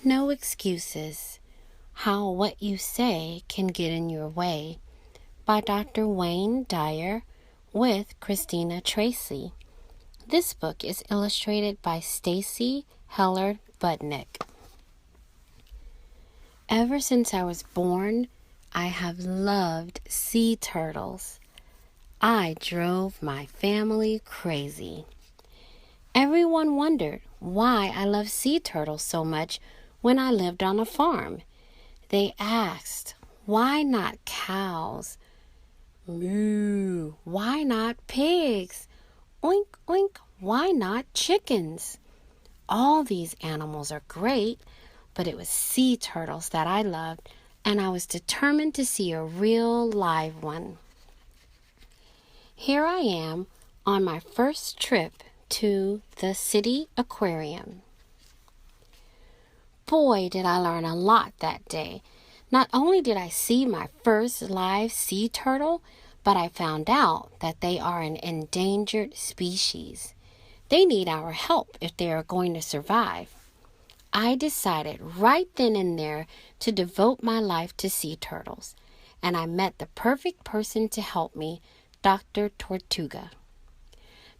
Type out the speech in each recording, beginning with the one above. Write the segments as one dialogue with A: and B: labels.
A: No excuses. How what you say can get in your way, by Dr. Dyer with Kristina Tracy. This book is illustrated by Stacy Heller-Budnick. Ever since I was born, I have loved sea turtles. I drove my family crazy. Everyone wondered why I loved sea turtles so much when I lived on a farm. They asked, why not cows? Moo, why not pigs? Oink, oink, why not chickens? All these animals are great, but it was sea turtles that I loved, and I was determined to see a real live one. Here I am on my first trip to the city aquarium. Boy, did I learn a lot that day. Not only did I see my first live sea turtle, but I found out that they are an endangered species. They need our help if they are going to survive. I decided right then and there to devote my life to sea turtles, and I met the perfect person to help me, Dr. Tortuga.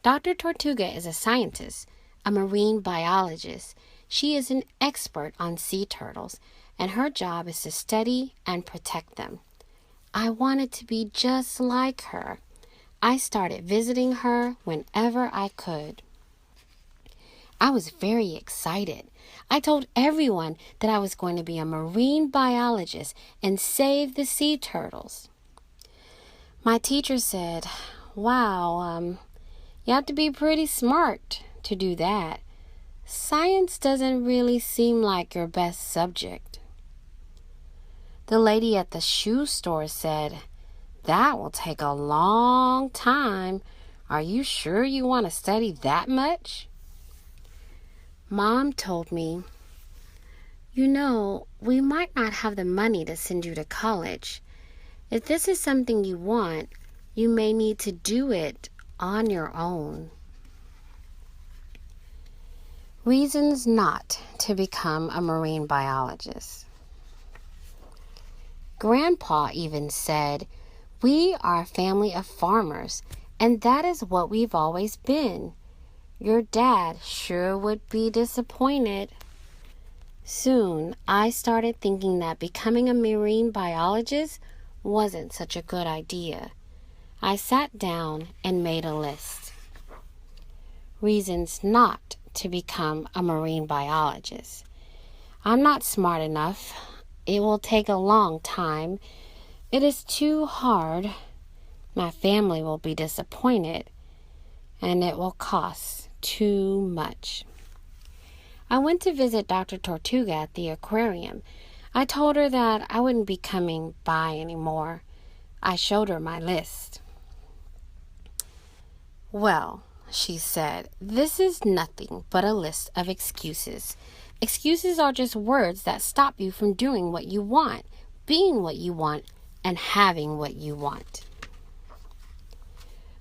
A: Dr. Tortuga is a scientist, a marine biologist. She is an expert on sea turtles, and her job is to study and protect them. I wanted to be just like her. I started visiting her whenever I could. I was very excited. I told everyone that I was going to be a marine biologist and save the sea turtles. My teacher said, wow, you have to be pretty smart to do that. Science doesn't really seem like your best subject. The lady at the shoe store said, that will take a long time. Are you sure you want to study that much? Mom told me, we might not have the money to send you to college. If this is something you want, you may need to do it on your own. Reasons not to become a marine biologist. Grandpa even said, we are a family of farmers, and that is what we've always been. Your dad sure would be disappointed. Soon, I started thinking that becoming a marine biologist wasn't such a good idea. I sat down and made a list. Reasons not to become a marine biologist. I'm not smart enough. It will take a long time. It is too hard. My family will be disappointed, and it will cost too much. I went to visit Dr. Tortuga at the aquarium. I told her that I wouldn't be coming by anymore. I showed her my list. Well, she said, this is nothing but a list of excuses. Excuses are just words that stop you from doing what you want, being what you want, and having what you want.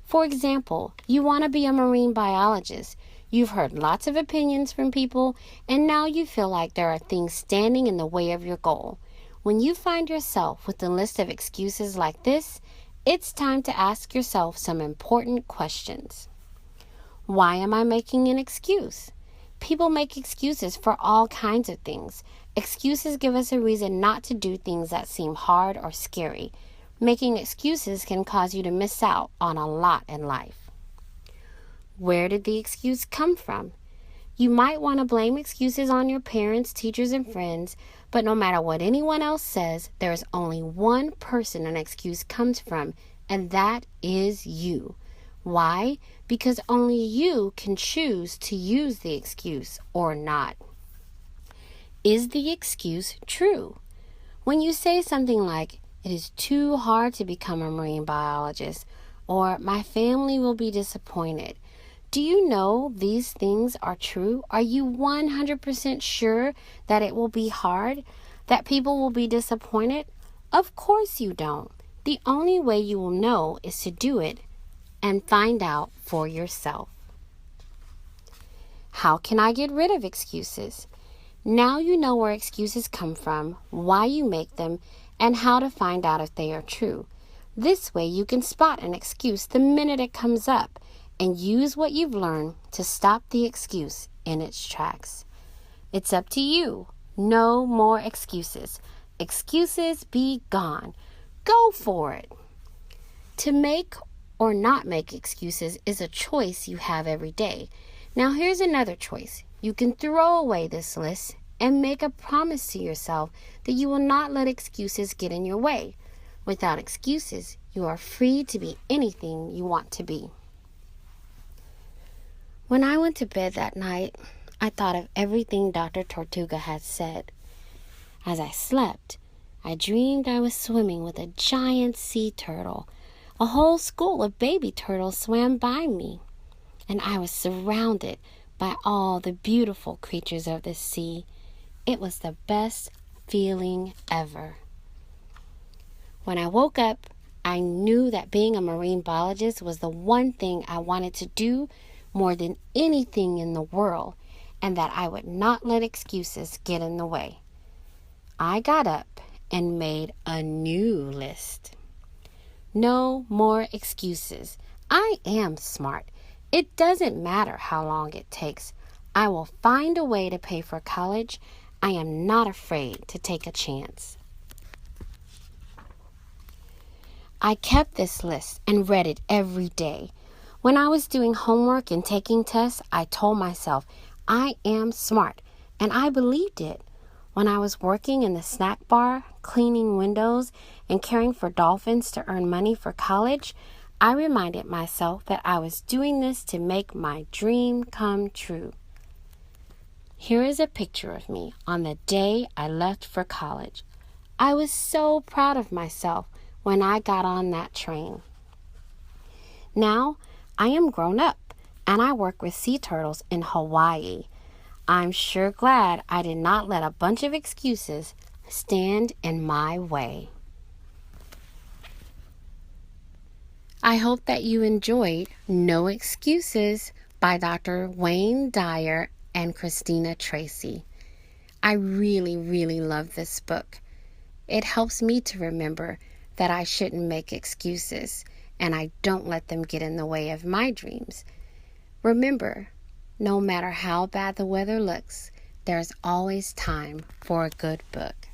A: For example, you want to be a marine biologist. You've heard lots of opinions from people, and now you feel like there are things standing in the way of your goal. When you find yourself with a list of excuses like this, it's time to ask yourself some important questions. Why am I making an excuse? People make excuses for all kinds of things. Excuses give us a reason not to do things that seem hard or scary. Making excuses can cause you to miss out on a lot in life. Where did the excuse come from? You might want to blame excuses on your parents, teachers, and friends, but no matter what anyone else says, there is only one person an excuse comes from, and that is you. Why? Because only you can choose to use the excuse or not. Is the excuse true? When you say something like, it is too hard to become a marine biologist, or my family will be disappointed, do you know these things are true? Are you 100% sure that it will be hard, that people will be disappointed? Of course you don't. The only way you will know is to do it and find out for yourself. How can I get rid of excuses? Now you know where excuses come from, why you make them, and how to find out if they are true. This way you can spot an excuse the minute it comes up and use what you've learned to stop the excuse in its tracks. It's up to you. No more excuses. Excuses be gone. Go for it. To make or not make excuses is a choice you have every day. Now here's another choice. You can throw away this list and make a promise to yourself that you will not let excuses get in your way. Without excuses, you are free to be anything you want to be. When I went to bed that night, I thought of everything Dr. Tortuga had said. As I slept, I dreamed I was swimming with a giant sea turtle. A whole school of baby turtles swam by me, and I was surrounded by all the beautiful creatures of the sea. It was the best feeling ever. When I woke up, I knew that being a marine biologist was the one thing I wanted to do more than anything in the world, and that I would not let excuses get in the way. I got up and made a new list. No more excuses. I am smart. It doesn't matter how long it takes. I will find a way to pay for college. I am not afraid to take a chance. I kept this list and read it every day. When I was doing homework and taking tests, I told myself, I am smart, and I believed it. When I was working in the snack bar, cleaning windows, and caring for dolphins to earn money for college, I reminded myself that I was doing this to make my dream come true. Here is a picture of me on the day I left for college. I was so proud of myself when I got on that train. Now, I am grown up, and I work with sea turtles in Hawaii. I'm sure glad I did not let a bunch of excuses stand in my way. I hope that you enjoyed No Excuses by Dr. Wayne Dyer and Kristina Tracy. I really, really love this book. It helps me to remember that I shouldn't make excuses, and I don't let them get in the way of my dreams. Remember, no matter how bad the weather looks, there's always time for a good book.